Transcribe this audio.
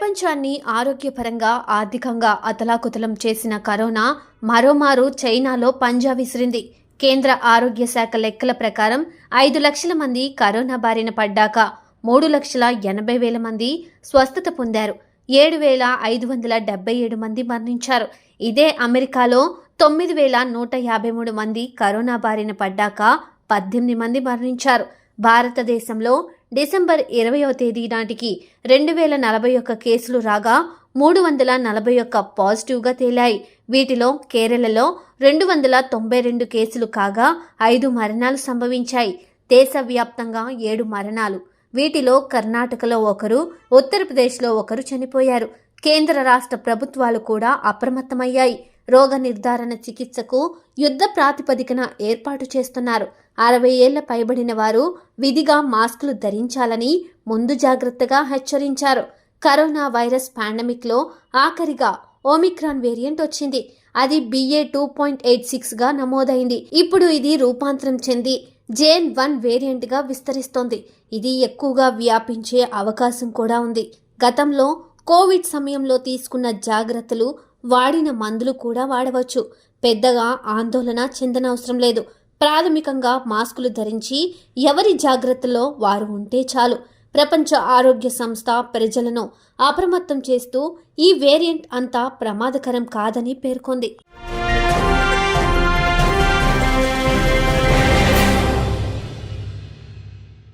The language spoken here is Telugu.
ప్రపంచాన్ని ఆరోగ్యపరంగా ఆర్థికంగా అతలాకుతలం చేసిన కరోనా మరోమారు చైనాలో పంజా విసిరింది. కేంద్ర ఆరోగ్య శాఖ లెక్కల ప్రకారం 5 లక్షల మంది కరోనా బారిన పడ్డాక 3,80,000 మంది స్వస్థత పొందారు. 7,577 మంది మరణించారు. ఇదే అమెరికాలో 9,153 మంది కరోనా బారిన పడ్డాక 18 మంది మరణించారు. భారతదేశంలో డిసెంబర్ 20వ తేదీ నాటికి 2,041 కేసులు రాగా 341 పాజిటివ్గా తేలాయి. వీటిలో కేరళలో 292 కేసులు కాగా 5 మరణాలు సంభవించాయి. దేశవ్యాప్తంగా 7 మరణాలు. వీటిలో కర్ణాటకలో ఒకరు, ఉత్తరప్రదేశ్లో ఒకరు చనిపోయారు. కేంద్ర రాష్ట్ర ప్రభుత్వాలు కూడా అప్రమత్తమయ్యాయి. రోగ నిర్ధారణ చికిత్సకు యుద్ధ ప్రాతిపదికన ఏర్పాటు చేస్తున్నారు. 60 ఏళ్ల పైబడిన వారు విధిగా మాస్కులు ధరించాలని ముందు జాగ్రత్తగా హెచ్చరించారు. కరోనా వైరస్ పాండమిక్లో ఆఖరిగా ఒమిక్రాన్ వేరియంట్ వచ్చింది. అది BA.2.86గా నమోదైంది. ఇప్పుడు ఇది రూపాంతరం చెంది JN.1 వేరియంట్గా విస్తరిస్తోంది. ఇది ఎక్కువగా వ్యాపించే అవకాశం కూడా ఉంది. గతంలో కోవిడ్ సమయంలో తీసుకున్న జాగ్రత్తలు, వాడిన మందులు కూడా వాడవచ్చు. పెద్దగా ఆందోళన చెందనవసరం లేదు. ప్రాథమికంగా మాస్కులు ధరించి ఎవరి జాగ్రత్తలో వారు ఉంటే చాలు. ప్రపంచ ఆరోగ్య సంస్థ ప్రజలను అప్రమత్తం చేస్తూ ఈ వేరియంట్ అంతా ప్రమాదకరం కాదని పేర్కొంది.